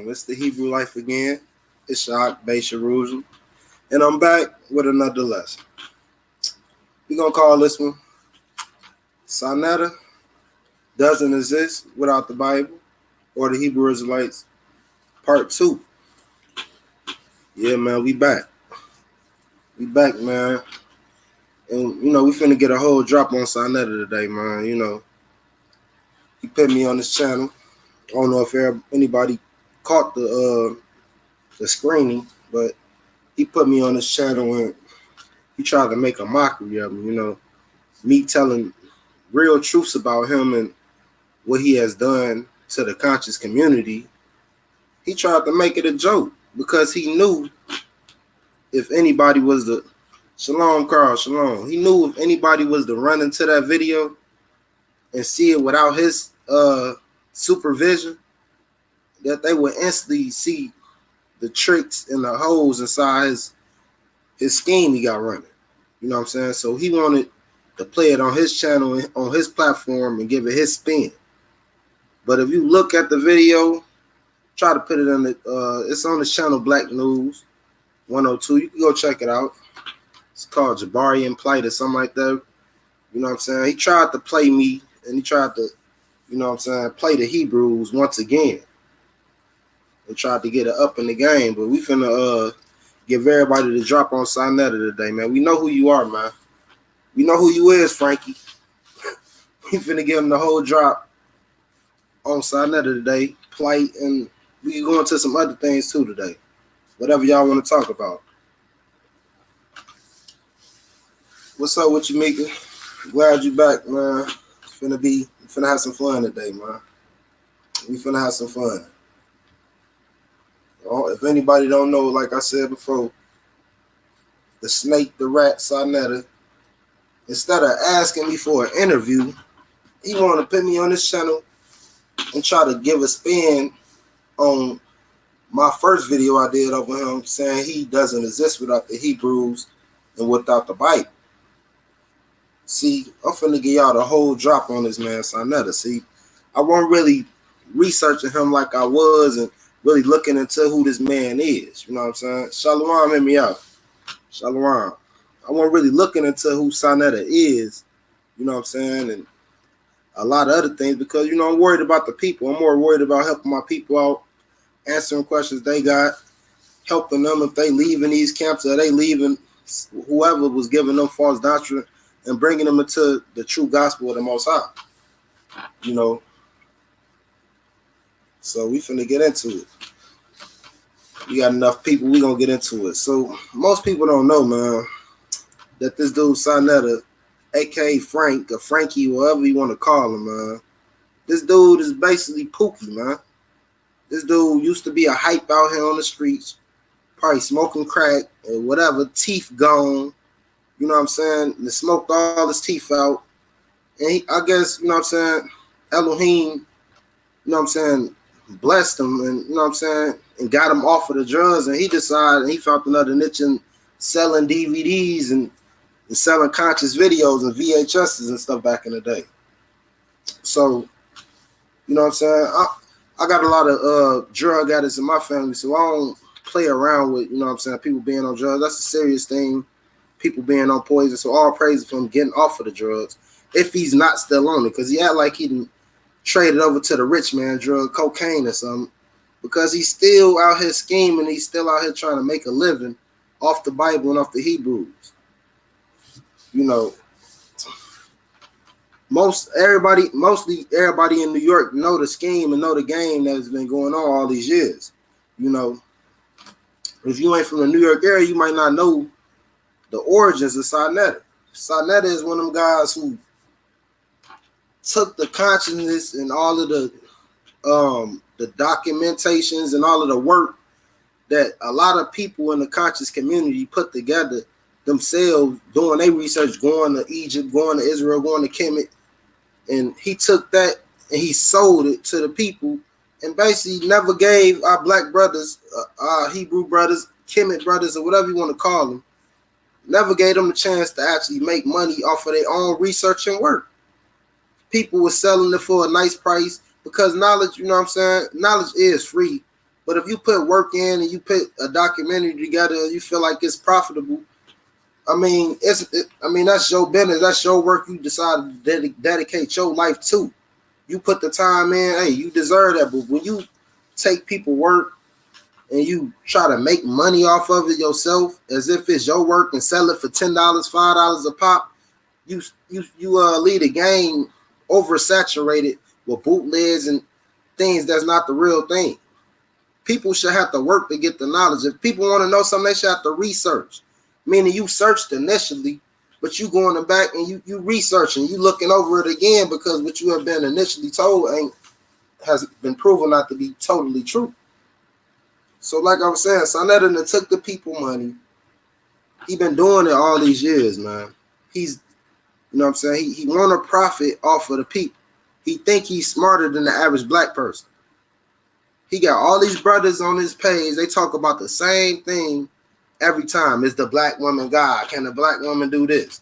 It's the Hebrew Life again. It's Shad Jerusalem. And I'm back with another lesson. We're going to call this one Saneter Doesn't Exist Without the Bible, or the Hebrew Israelites, Part 2. Yeah, man, we back. We back, man. And, we finna get a whole drop on Saneter today, man. He put me on this channel. I don't know if anybody caught the screening, but he put me on this channel and he tried to make a mockery of me, me telling real truths about him and what he has done to the conscious community. He tried to make it a joke because he knew if anybody was the Shalom, Carl, Shalom. He knew if anybody was to run into that video and see it without his supervision, that they would instantly see the tricks and the holes inside his scheme he got running. You know what I'm saying? So he wanted to play it on his channel, on his platform, and give it his spin. But if you look at the video, try to put it in it's on his channel, Black News 102. You can go check it out. It's called Jabarian Plight or something like that. You know what I'm saying? He tried to play me, and he tried to, play the Hebrews once again. And tried to get it up in the game. But we finna give everybody the drop on Saneter today, man. We know who you are, man. We know who you is, Frankie. We finna give him the whole drop on Saneter today. Plight, and we can go into some other things too today. Whatever y'all want to talk about. What's up with you, Mika? Glad you back, man. Finna have some fun today, man. We finna have some fun. If anybody don't know, like I said before, the snake, the rat, Saneter, instead of asking me for an interview, he wanted to put me on this channel and try to give a spin on my first video I did over him, saying he doesn't exist without the Hebrews and without the Bible. See, I'm finna give y'all the whole drop on this man, Saneter. See, I wasn't really researching him like I was and really looking into who this man is. You know what I'm saying? Shalom, hear me out. Shalom. I wasn't really looking into who Saneter is, you know what I'm saying, and a lot of other things because, I'm worried about the people. I'm more worried about helping my people out, answering questions they got, helping them if they leaving these camps or they leaving whoever was giving them false doctrine and bringing them into the true gospel of the Most High. So we finna get into it. We got enough people, we gonna get into it. So most people don't know, man, that this dude Saneter, aka Frank or Frankie, whatever you want to call him, man. This dude is basically Pookie, man. This dude used to be a hype out here on the streets, probably smoking crack and whatever, teeth gone. You know what I'm saying? They smoked all his teeth out. And I guess, Elohim, blessed him and, and got him off of the drugs. And he decided he found another niche in selling DVDs and selling conscious videos and VHSs and stuff back in the day. So, I got a lot of drug addicts in my family, so I don't play around with, people being on drugs. That's a serious thing. People being on poison. So all praise for him getting off of the drugs if he's not still on it, because he act like he didn't trade it over to the rich man drug, cocaine or something, because he's still out here scheming. He's still out here trying to make a living off the Bible and off the Hebrews. Mostly everybody in New York know the scheme and know the game that has been going on all these years. If you ain't from the New York area, you might not know the origins of Saneter. Saneter is one of them guys who took the consciousness and all of the documentations and all of the work that a lot of people in the conscious community put together themselves, doing their research, going to Egypt, going to Israel, going to Kemet, and he took that and he sold it to the people and basically never gave our black brothers, our Hebrew brothers, Kemet brothers, or whatever you want to call them, never gave them a chance to actually make money off of their own research and work. People were selling it for a nice price because knowledge, knowledge is free, But if you put work in and you put a documentary together and you feel like it's profitable, I mean, that's your business. That's your work. You decide to dedicate your life to. You put the time in. Hey, you deserve that. But when you take people work and you try to make money off of it yourself, as if it's your work, and sell it for $10, $5 a pop, you lead a game oversaturated with bootlegs and things that's not the real thing. People should have to work to get the knowledge. If people want to know something, they should have to research. Meaning you searched initially, but you going back and you researching, you looking over it again, because what you have been initially told has been proven not to be totally true. So like I was saying, Saneter took the people money. He been doing it all these years, man. He's, you know what I'm saying? He want to profit off of the people. He think he's smarter than the average black person. He got all these brothers on his page. They talk about the same thing every time. It's the black woman God. Can the black woman do this?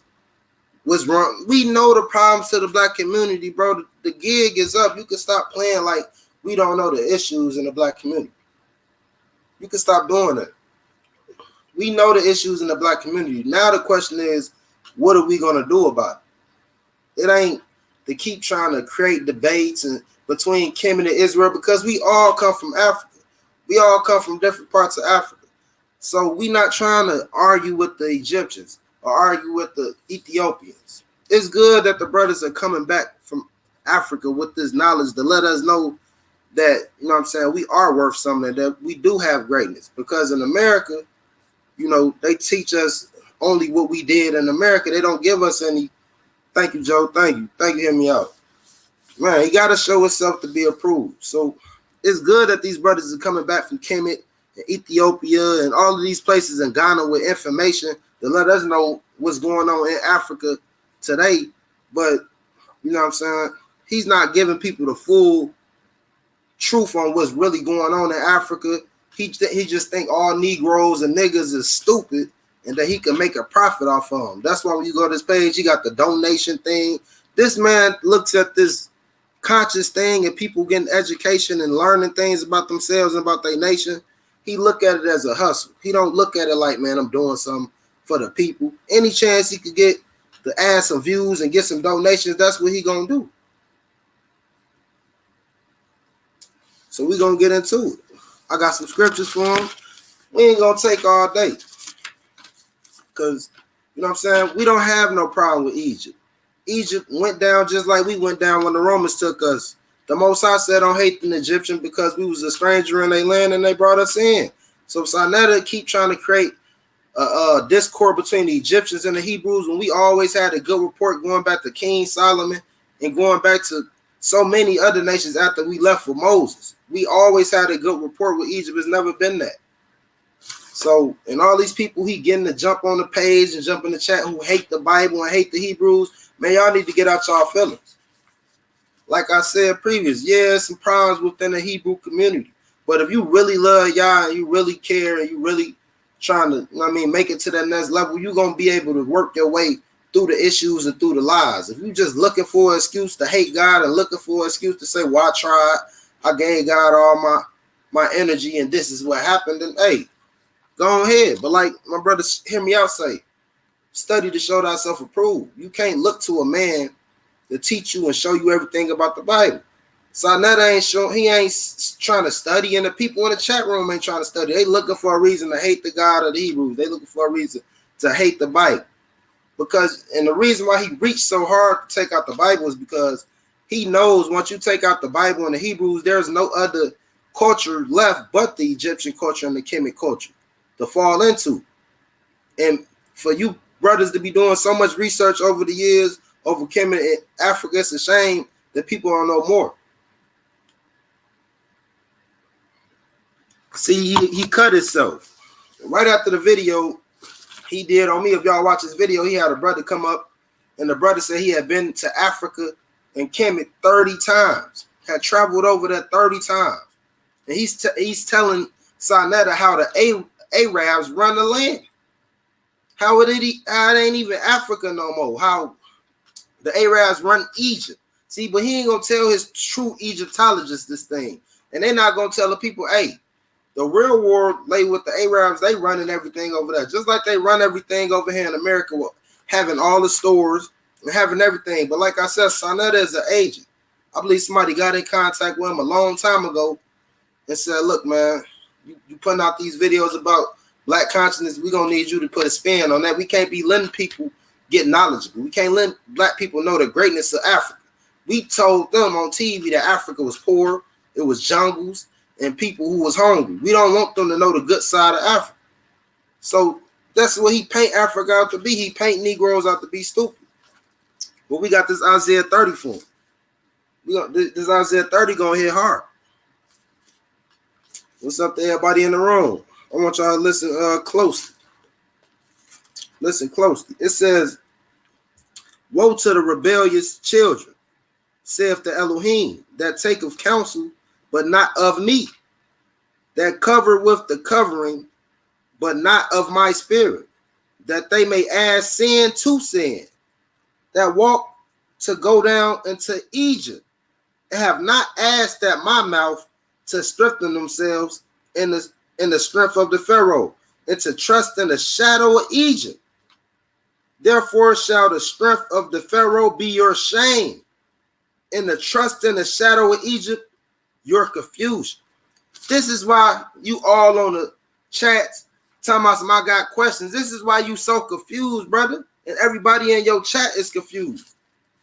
What's wrong? We know the problems to the black community, bro. The gig is up. You can stop playing like we don't know the issues in the black community. You can stop doing that. We know the issues in the black community. Now the question is, what are we going to do about it? It ain't to keep trying to create debates and between Kim and Israel, because we all come from Africa. We all come from different parts of Africa. So we not trying to argue with the Egyptians or argue with the Ethiopians. It's good that the brothers are coming back from Africa with this knowledge to let us know that, you know what I'm saying, we are worth something, that we do have greatness. Because in America, you know, they teach us only what we did in America. They don't give us any. Thank you, Joe. Thank you. Hear me out. Man, he got to show himself to be approved. So it's good that these brothers are coming back from Kemet and Ethiopia and all of these places in Ghana with information to let us know what's going on in Africa today. But, you know what I'm saying, he's not giving people the full truth on what's really going on in Africa. He just think all Negroes and niggas is stupid and that he can make a profit off of them. That's why when you go to this page, he got the donation thing. This man looks at this conscious thing and people getting education and learning things about themselves and about their nation. He look at it as a hustle. He don't look at it like, man, I'm doing something for the people. Any chance he could get to add some views and get some donations, that's what he gonna do. So we gonna get into it. I got some scriptures for him. We ain't gonna take all day, because, you know what I'm saying, we don't have no problem with Egypt. Egypt went down just like we went down when the Romans took us. The Most High said, don't hate an Egyptian because we was a stranger in their land and they brought us in. So Saneter keep trying to create a discord between the Egyptians and the Hebrews when we always had a good report going back to King Solomon and going back to so many other nations after we left with Moses. We always had a good report with Egypt. It's never been that. So, and all these people he getting to jump on the page and jump in the chat who hate the Bible and hate the Hebrews, man, y'all need to get out y'all feelings. Like I said previous, yeah, some problems within the Hebrew community. But if you really love y'all and you really care and you really trying to, you know what I mean, make it to that next level, you're going to be able to work your way through the issues and through the lies. If you're just looking for an excuse to hate God and looking for an excuse to say, well, I tried, I gave God all my energy and this is what happened, then hey, go ahead. But like my brother, hear me out, say, study to show thyself approved. You can't look to a man to teach you and show you everything about the Bible. Saneter ain't showing, he ain't trying to study, and the people in the chat room ain't trying to study. They looking for a reason to hate the God of the Hebrews. They looking for a reason to hate the Bible. Because, and the reason why he reached so hard to take out the Bible is because he knows once you take out the Bible and the Hebrews, there's no other culture left but the Egyptian culture and the Kemet culture to fall into. And for you brothers to be doing so much research over the years over Kemet and Africa, it's a shame that people don't know more. See, he cut himself. Right after the video he did on me, if y'all watch his video, he had a brother come up, and the brother said he had been to Africa and Kemet 30 times, had traveled over there 30 times. And he's telling Saneter how the Arabs run the land. How it ain't even Africa no more. How the Arabs run Egypt. See, but he ain't gonna tell his true Egyptologists this thing. And they're not gonna tell the people, hey, The real war lay with the Arabs. They running everything over there, just like they run everything over here in America, with having all the stores and having everything. But like I said, Saneter is an agent. I believe somebody got in contact with him a long time ago and said, look, man, you putting out these videos about black consciousness, we're going to need you to put a spin on that. We can't be letting people get knowledgeable. We can't let black people know the greatness of Africa. We told them on TV that Africa was poor, it was jungles, and people who was hungry. We don't want them to know the good side of Africa. So that's what he paint Africa out to be. He paint Negroes out to be stupid. But we got this Isaiah 30 for him. This Isaiah 30 going to hit hard. What's up to everybody in the room? I want y'all to listen closely. Listen closely. It says, woe to the rebellious children, saith the Elohim, that taketh counsel, but not of me, that cover with the covering, but not of my spirit, that they may add sin to sin, that walk to go down into Egypt, and have not asked at my mouth to strengthen themselves in the strength of the Pharaoh, and to trust in the shadow of Egypt. Therefore shall the strength of the Pharaoh be your shame, and the trust in the shadow of Egypt your confusion. This is why you all on the chats talking about some I got questions. This is why you so confused, brother, and everybody in your chat is confused,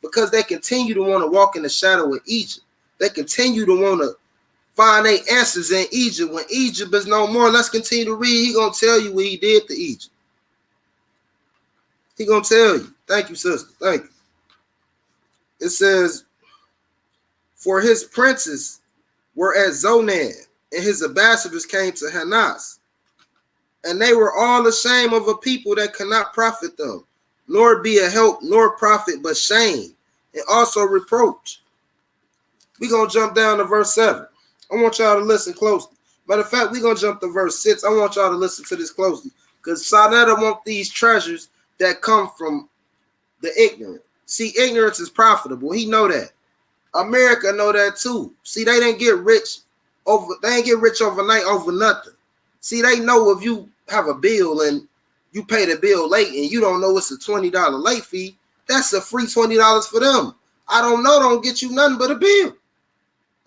because they continue to want to walk in the shadow of Egypt. They continue to want to find their answers in Egypt when Egypt is no more. Let's continue to read. He gonna tell you what he did to Egypt. He gonna tell you. Thank you, sister. Thank you. It says, for his princes were at Zonan, and his ambassadors came to Hanas, and they were all ashamed of a people that cannot profit them, nor be a help, nor profit, but shame, and also reproach. We're going to jump down to verse 7. I want y'all to listen closely. Matter of fact, we're going to jump to verse 6. I want y'all to listen to this closely, because Saneter want these treasures that come from the ignorant. See, ignorance is profitable. He know that. America know that too. See, they didn't get rich overnight over nothing. See, they know if you have a bill and you pay the bill late and you don't know it's a $20 late fee, that's a free $20 for them. I don't know, don't get you nothing but a bill.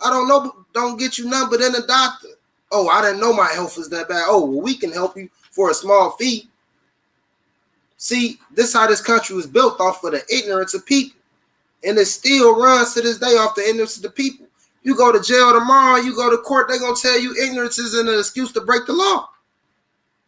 I don't know, don't get you nothing but in a doctor. Oh, I didn't know my health was that bad. Oh, well, we can help you for a small fee. See, this is how this country was built, off of the ignorance of people. And it still runs to this day off the ignorance of the people. You go to jail tomorrow, you go to court, they're going to tell you ignorance is an excuse to break the law.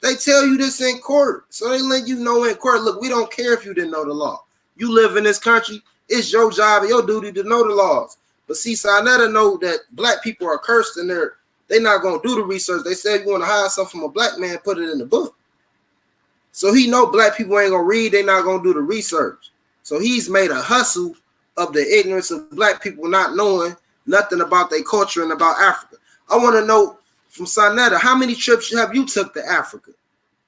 They tell you this in court. So they let you know in court, look, we don't care if you didn't know the law. You live in this country, it's your job and your duty to know the laws. But see, Saneter know that black people are cursed and they're not going to do the research. They say if you want to hire something from a black man, put it in the book. So he know black people ain't going to read, they're not going to do the research. So he's made a hustle of the ignorance of black people not knowing nothing about their culture and about Africa. I want to know from Saneter, how many trips have you took to Africa?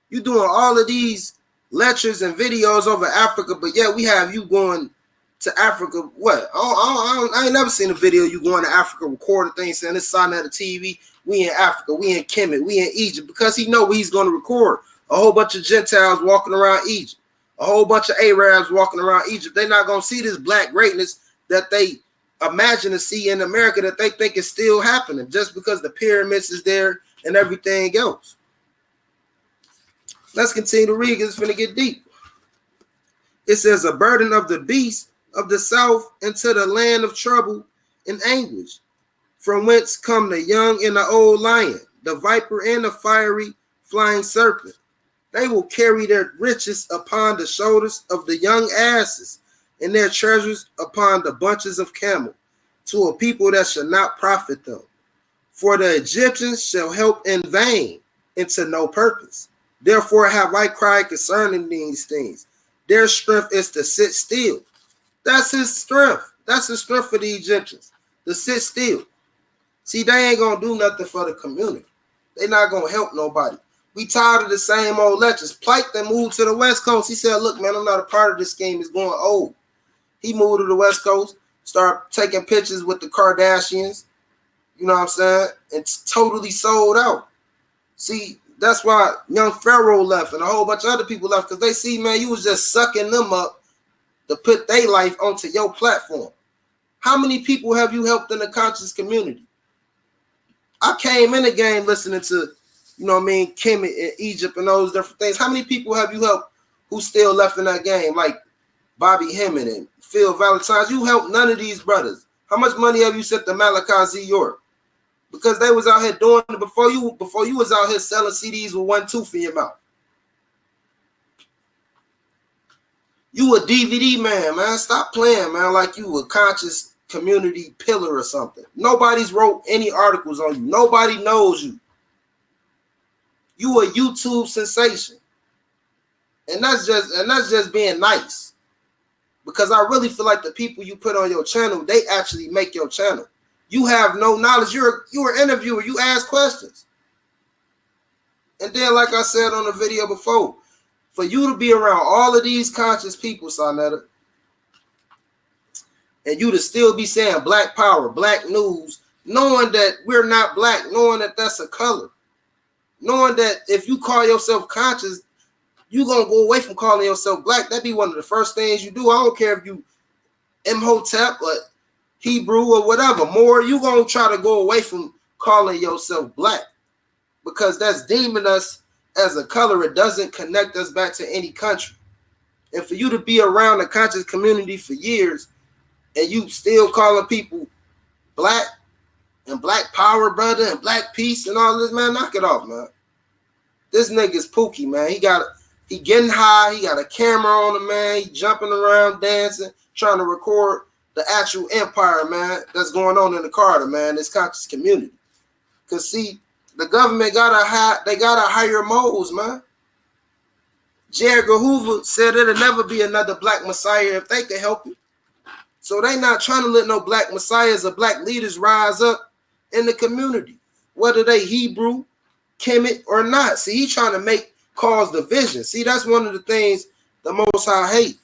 You doing all of these lectures and videos over Africa, but yet we have you going to Africa. What? I ain't never seen a video you going to Africa recording things saying this Saneter TV. We in Africa, we in Kemet, we in Egypt, because he know what he's going to record. A whole bunch of Gentiles walking around Egypt. A whole bunch of Arabs walking around Egypt. They're not going to see this black greatness that they imagine to see in America, that they think is still happening just because the pyramids is there and everything else. Let's continue to read, because it's going to get deep. It says, a burden of the beast of the south into the land of trouble and anguish, from whence come the young and the old lion, the viper and the fiery flying serpent. They will carry their riches upon the shoulders of the young asses, and their treasures upon the bunches of camel, to a people that shall not profit them. For the Egyptians shall help in vain, and to no purpose. Therefore have I cried concerning these things. Their strength is to sit still. That's his strength. That's the strength for the Egyptians, to sit still. See, they ain't going to do nothing for the community. They're not going to help nobody. We tired of the same old lectures. Plank that moved to the West Coast. He said, look, man, I'm not a part of this scheme. It's going old. He moved to the West Coast, started taking pictures with the Kardashians. You know what I'm saying? It's totally sold out. See, that's why young Pharaoh left and a whole bunch of other people left, because they see, man, you was just sucking them up to put their life onto your platform. How many people have you helped in the conscious community? I came in the game listening to, you know what I mean, Kemet in Egypt and those different things. How many people have you helped who still left in that game, like Bobby Hemming and Phil Valentine? You helped none of these brothers. How much money have you sent to Malachi Z. York? Because they was out here doing it before you was out here selling CDs with one tooth in your mouth. You a DVD man. Stop playing, man, like you a conscious community pillar or something. Nobody's wrote any articles on you. Nobody knows you. You a YouTube sensation. And that's just being nice. Because I really feel like the people you put on your channel, they actually make your channel. You have no knowledge. You're an interviewer. You ask questions. And then, like I said on the video before, for you to be around all of these conscious people, Saneter, and you to still be saying black power, black news, knowing that we're not black, knowing that that's a color, knowing that if you call yourself conscious, you're going to go away from calling yourself black. That'd be one of the first things you do. I don't care if you Imhotep or Hebrew or whatever. More, you're going to try to go away from calling yourself black, because that's deeming us as a color. It doesn't connect us back to any country. And for you to be around the conscious community for years and you still calling people black and black power, brother, and black peace and all this, man, knock it off, man. This nigga's Pookie, man. He getting high. He got a camera on him, man. He jumping around, dancing, trying to record the actual empire, man, that's going on in the Carter, man, this conscious community. Because, see, the government gotta hire moles, man. J. Edgar Hoover said it'll never be another black messiah if they could help it. So they not trying to let no black messiahs or black leaders rise up in the community, whether they Hebrew, Kemet, or not. See, he trying to cause division. See, that's one of the things the Most High hate,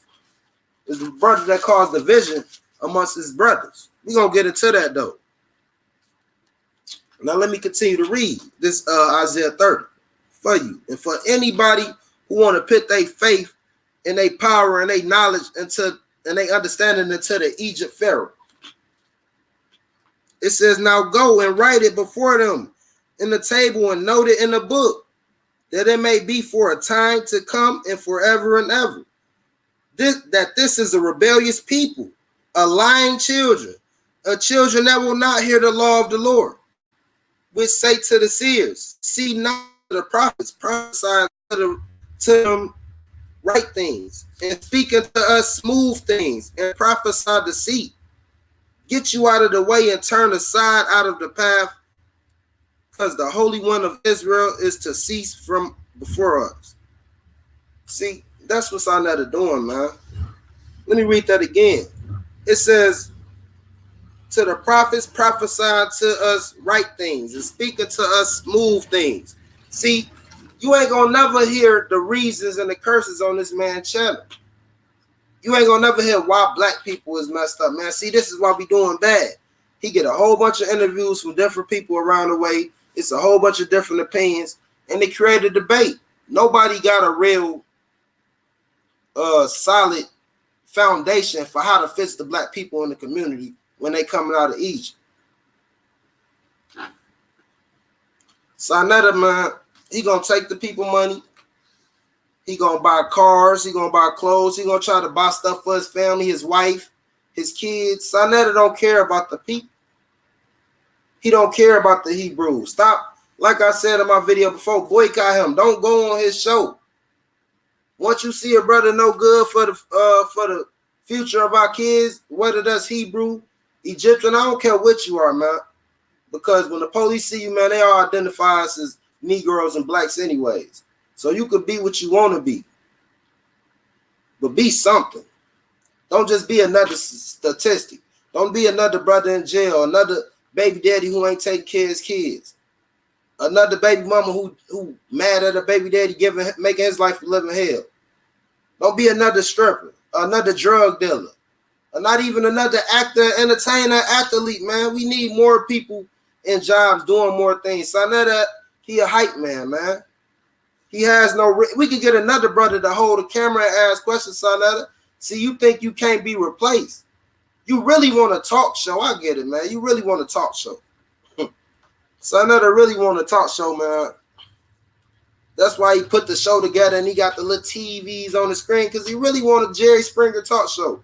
is the brother that caused division amongst his brothers. We're going to get into that, though. Now, let me continue to read this Isaiah 30 for you. And for anybody who want to put their faith and their power and their knowledge and their understanding into the Egypt Pharaoh. It says, now go and write it before them in the table and note it in the book, that it may be for a time to come and forever and ever. This is a rebellious people, a lying children, a children that will not hear the law of the Lord, which say to the seers, see not the prophets, prophesy to them right things, and speak unto us smooth things, and prophesy deceit. Get you out of the way and turn aside out of the path, because the Holy One of Israel is to cease from before us. See, that's what Saneter doing, man. Let me read that again. It says, to the prophets prophesy to us right things, and speak unto us smooth things. See, you ain't gonna never hear the reasons and the curses on this man's channel. You ain't gonna never hear why black people is messed up, man. See, this is why we doing bad. He get a whole bunch of interviews from different people around the way. It's a whole bunch of different opinions, and they create a debate. Nobody got a real solid foundation for how to fix the black people in the community when they coming out of Egypt. Saneter, man, he gonna take the people money. He gonna buy cars. He gonna buy clothes. He gonna try to buy stuff for his family, his wife, his kids. Saneter don't care about the people. He don't care about the Hebrews. Stop. Like I said in my video before, boycott him. Don't go on his show. Once you see a brother no good for the future of our kids, whether that's Hebrew, Egyptian, I don't care what you are, man. Because when the police see you, man, they all identify us as Negroes and blacks anyways. So you could be what you want to be. But be something. Don't just be another statistic. Don't be another brother in jail, another baby daddy who ain't taking care of his kids. Another baby mama who mad at her baby daddy making his life a living hell. Don't be another stripper, another drug dealer, or not even another actor, entertainer, athlete, man. We need more people in jobs doing more things. Saneter, He a hype man, man. He has no. We could get another brother to hold a camera and ask questions, Saneter. See, you think you can't be replaced? You really want a talk show? I get it, man. You really want a talk show. Saneter really want a talk show, man. That's why he put the show together and he got the little TVs on the screen because he really want a Jerry Springer talk show,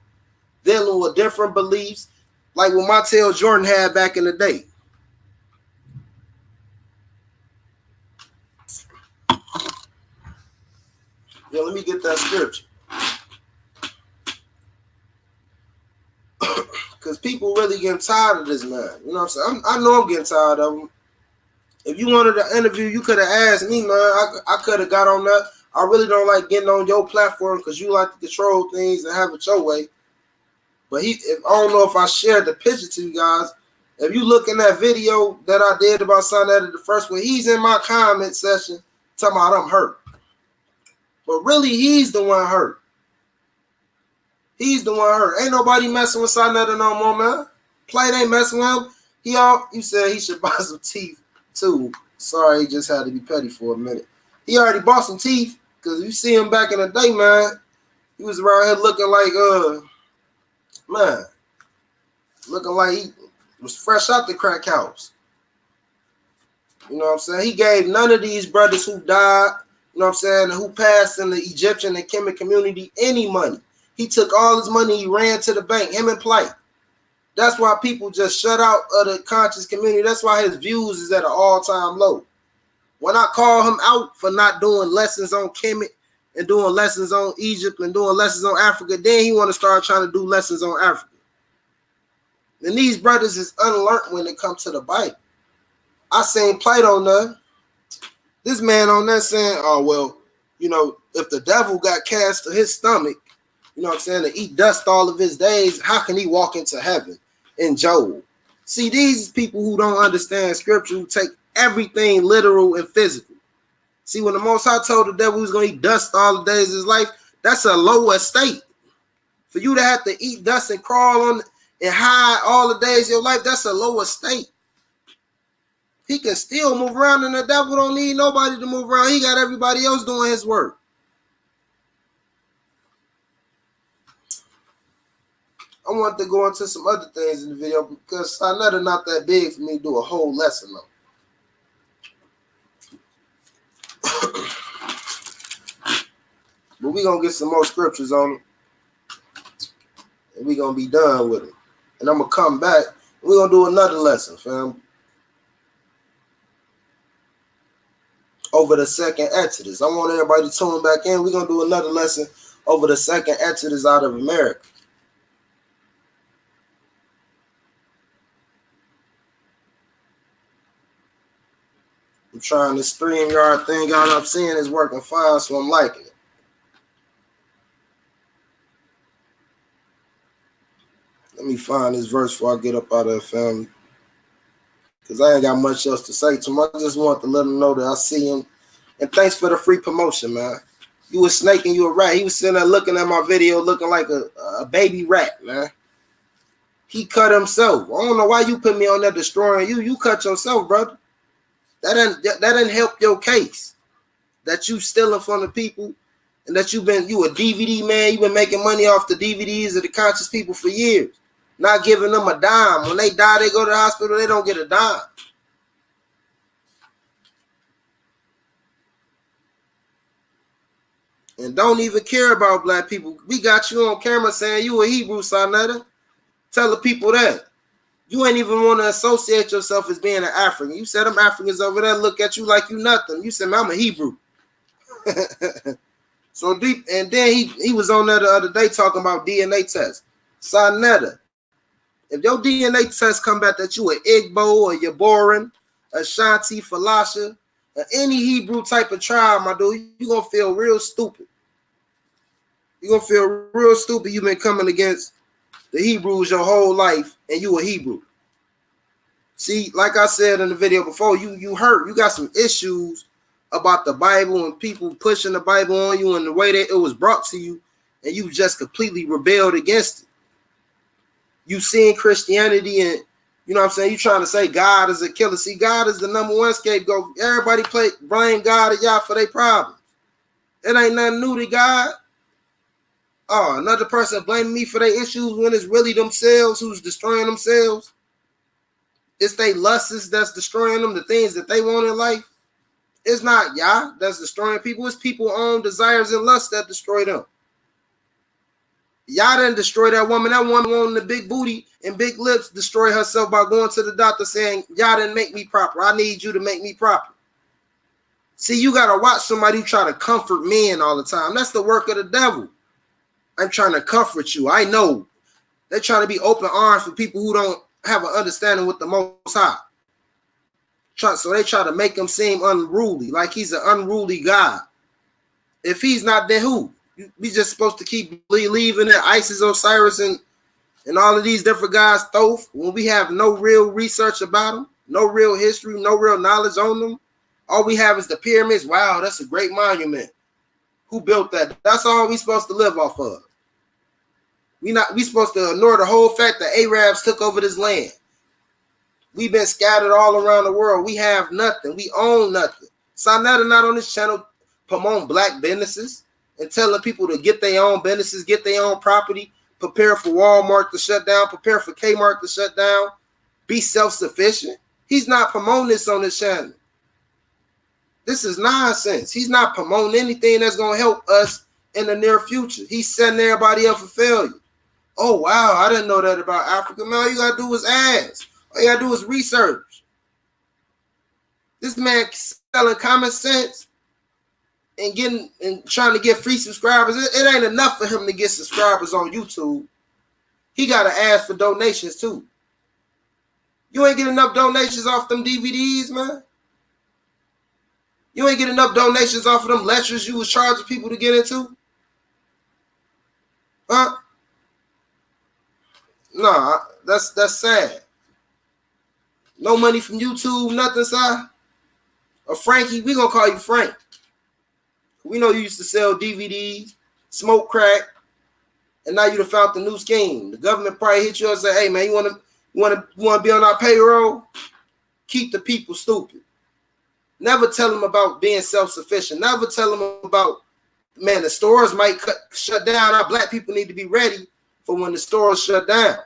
dealing with different beliefs, like what Montel Jordan had back in the day. Yeah, let me get that scripture. Because people really getting tired of this man. You know what I'm saying? I know I'm getting tired of him. If you wanted an interview, you could have asked me, man. I could have got on that. I really don't like getting on your platform because you like to control things and have it your way. But I don't know if I shared the picture to you guys. If you look in that video that I did about Saneter, the first one, he's in my comment section talking about I'm hurt. But really, he's the one hurt. He's the one hurt. Ain't nobody messing with Saneter no more, man. Plate ain't messing with him. You said he should buy some teeth too. Sorry, he just had to be petty for a minute. He already bought some teeth because you see him back in the day, man. He was around here looking like he was fresh out the crack house. You know what I'm saying? He gave none of these brothers who died, you know what I'm saying, who passed in the Egyptian and Kemet community any money. He took all his money, he ran to the bank, him and Plight. That's why people just shut out of the conscious community. That's why his views is at an all-time low. When I call him out for not doing lessons on Kemet and doing lessons on Egypt and doing lessons on Africa, then he want to start trying to do lessons on Africa. And these brothers is unlearned when it comes to the Bible. I seen Plight on there. This man on there saying, oh, well, you know, if the devil got cast to his stomach, you know what I'm saying, to eat dust all of his days, how can he walk into heaven in Job? See, these people who don't understand scripture, who take everything literal and physical. See, when the Most High told the devil he was going to eat dust all the days of his life, that's a low estate. For you to have to eat dust and crawl on and hide all the days of your life, that's a low estate. He can still move around, and the devil don't need nobody to move around. He got everybody else doing his work. I want to go into some other things in the video because Saneter not that big for me to do a whole lesson on. But we're going to get some more scriptures on it. And we're going to be done with it. And I'm going to come back. And we're going to do another lesson, fam. Over the second Exodus. I want everybody to tune back in. We're going to do another lesson over the second Exodus out of America. I'm trying this StreamYard thing out. I'm seeing it's working fine, so I'm liking it. Let me find this verse before I get up out of the family. Because I ain't got much else to say to him. I just want to let him know that I see him. And thanks for the free promotion, man. You a snake and you a rat. He was sitting there looking at my video looking like a baby rat, man. He cut himself. I don't know why you put me on there destroying you. You cut yourself, brother. That didn't help your case. That you stealing from the people and that you a DVD man. You've been making money off the DVDs of the conscious people for years. Not giving them a dime. When they die, they go to the hospital, they don't get a dime. And don't even care about black people. We got you on camera saying you a Hebrew, Saneter. Tell the people that. You ain't even want to associate yourself as being an African. You said them Africans over there look at you like you nothing. You said, man, I'm a Hebrew. So deep. And then he was on there the other day talking about DNA tests. Saneter, if your DNA test come back that you an Igbo or Yaboran, Ashanti, Falasha, or any Hebrew type of tribe, my dude, you're going to feel real stupid. You're going to feel real stupid. You've been coming against the Hebrews your whole life, and you a Hebrew. See, like I said in the video before, you hurt. You got some issues about the Bible and people pushing the Bible on you and the way that it was brought to you, and you just completely rebelled against it. You seen Christianity You know what I'm saying? You trying to say God is a killer. See, God is the number one scapegoat. Everybody blame God and y'all for their problems. It ain't nothing new to God. Oh, another person blaming me for their issues when it's really themselves who's destroying themselves. It's their lusts that's destroying them, the things that they want in life. It's not Yah that's destroying people. It's people's own desires and lusts that destroy them. Yah didn't destroy that woman. That woman wanting the big booty and big lips destroy herself by going to the doctor saying, Yah didn't make me proper. I need you to make me proper. See, you got to watch somebody who try to comfort men all the time. That's the work of the devil. I'm trying to comfort you. I know. They're trying to be open arms for people who don't have an understanding with the Most High. So they try to make him seem unruly, like he's an unruly God. If he's not, then who? We just supposed to keep believing that Isis, Osiris, and all of these different guys Thoth when we have no real research about them, no real history, no real knowledge on them. All we have is the pyramids. Wow, that's a great monument. Who built that? That's all we supposed to live off of. We supposed to ignore the whole fact that Arabs took over this land. We've been scattered all around the world. We have nothing. We own nothing. Saneter not on this channel promoting black businesses and telling people to get their own businesses, get their own property, prepare for Walmart to shut down, prepare for Kmart to shut down, be self-sufficient. He's not promoting this on this channel. This is nonsense. He's not promoting anything that's going to help us in the near future. He's setting everybody up for failure. Oh, wow, I didn't know that about Africa. Man, all you got to do is ask. All you got to do is research. This man selling common sense and trying to get free subscribers. It ain't enough for him to get subscribers on YouTube. He got to ask for donations, too. You ain't get enough donations off them DVDs, man. You ain't get enough donations off of them lectures you was charging people to get into? Huh? Nah, that's sad. No money from YouTube, nothing, sir. Or Frankie, we gonna call you Frank. We know you used to sell DVDs, smoke crack, and now you done found the new scheme. The government probably hit you up and say, hey man, you wanna be on our payroll? Keep the people stupid. Never tell them about being self-sufficient. Never tell them about, man, the stores might shut down. Our black people need to be ready for when the stores shut down.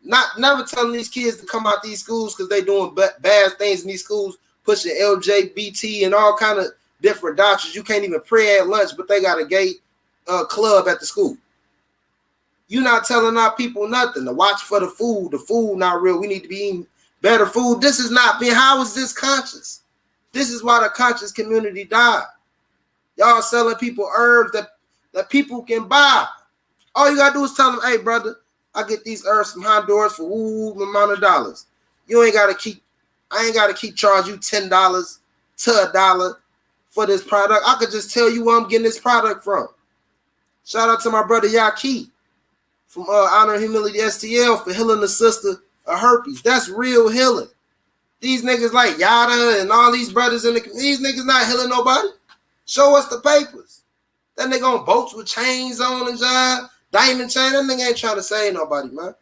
Never telling these kids to come out these schools because they doing bad things in these schools, pushing LGBT and all kind of different doctrines. You can't even pray at lunch, but they got a gay club at the school. You not telling our people nothing. To watch for the food. The food not real. We need to be eating better food. This is not being. How is this conscious? This is why the conscious community died. Y'all selling people herbs that people can buy. All you gotta do is tell them, hey brother, I get these herbs from Honduras for amount of dollars. I ain't gotta keep charging you $10 to $1 for this product. I could just tell you where I'm getting this product from. Shout out to my brother Yaki from Honor and Humility STL for healing the sister of herpes. That's real healing. These niggas like Yada and all these brothers these niggas not healing nobody. Show us the papers. That nigga on boats with chains on and diamond chain. That nigga ain't trying to save nobody, man.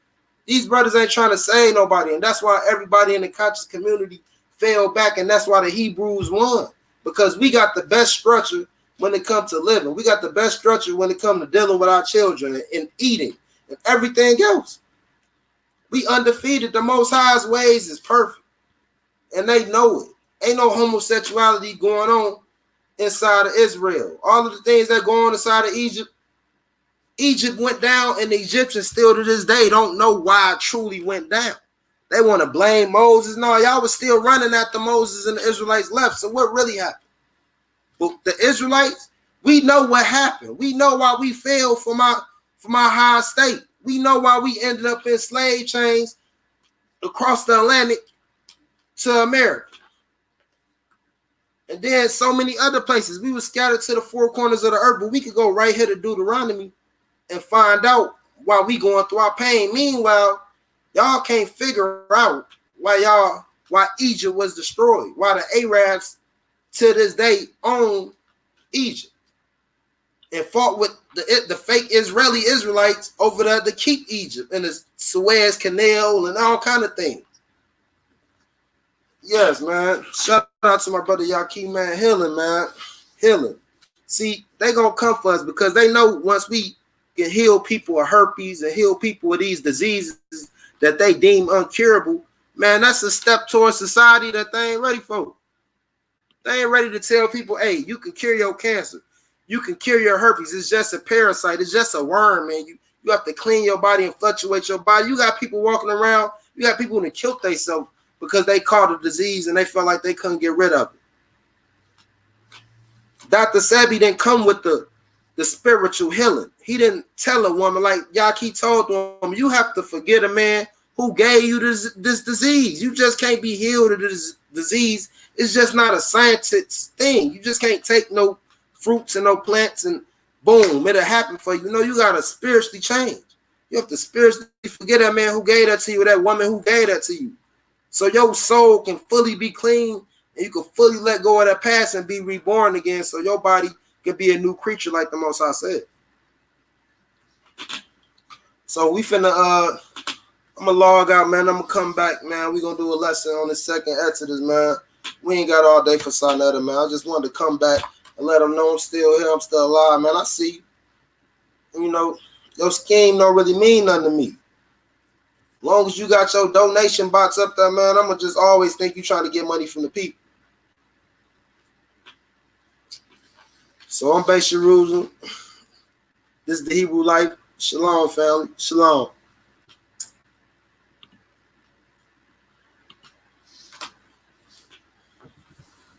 These brothers ain't trying to save nobody. And that's why everybody in the conscious community fell back. And that's why the Hebrews won. Because we got the best structure when it comes to living. We got the best structure when it comes to dealing with our children and eating and everything else. We undefeated. The Most High's ways is perfect. And they know it. Ain't no homosexuality going on inside of Israel. All of the things that go on inside of Egypt, Egypt went down, and the Egyptians still to this day don't know why it truly went down. They want to blame Moses. No, y'all was still running after Moses and the Israelites left. So what really happened? But the Israelites, we know what happened. We know why we failed from our high state. We know why we ended up in slave chains across the Atlantic to America. And then so many other places. We were scattered to the four corners of the earth, but we could go right here to Deuteronomy and find out why we going through our pain. Meanwhile, y'all can't figure out why Egypt was destroyed, why the Arabs to this day own Egypt and fought with the fake Israelites over there to keep Egypt and the Suez Canal and all kind of things. Yes, man. Shout out to my brother Yaki, man. Healing, man. Healing. See, they gonna come for us because they know once we can heal people of herpes and heal people with these diseases that they deem uncurable, man, that's a step towards society that they ain't ready for. They ain't ready to tell people, hey, you can cure your cancer. You can cure your herpes. It's just a parasite. It's just a worm, man. You have to clean your body and fluctuate your body. You got people walking around. You got people who killed themselves because they caught a disease and they felt like they couldn't get rid of it. Dr. Sebi didn't come with the spiritual healing. He didn't tell a woman like Yaki told them, you have to forget a man who gave you this disease. You just can't be healed of this disease. It's just not a scientific thing. You just can't take no fruits and no plants and boom, it'll happen for you. No, you got to spiritually change. You have to spiritually forget that man who gave that to you, that woman who gave that to you. So your soul can fully be clean and you can fully let go of that past and be reborn again so your body can be a new creature like the Most High said. So we finna, I'm going to log out, man. I'm going to come back, man. We're going to do a lesson on the second Exodus, man. We ain't got all day for Saneter, man. I just wanted to come back and let them know I'm still here. I'm still alive, man. I see you. You know, your scheme don't really mean nothing to me. As long as you got your donation box up there, man, I'm going to just always think you trying to get money from the people. So I'm Base Jerusalem. This is the Hebrew Life. Shalom, family. Shalom.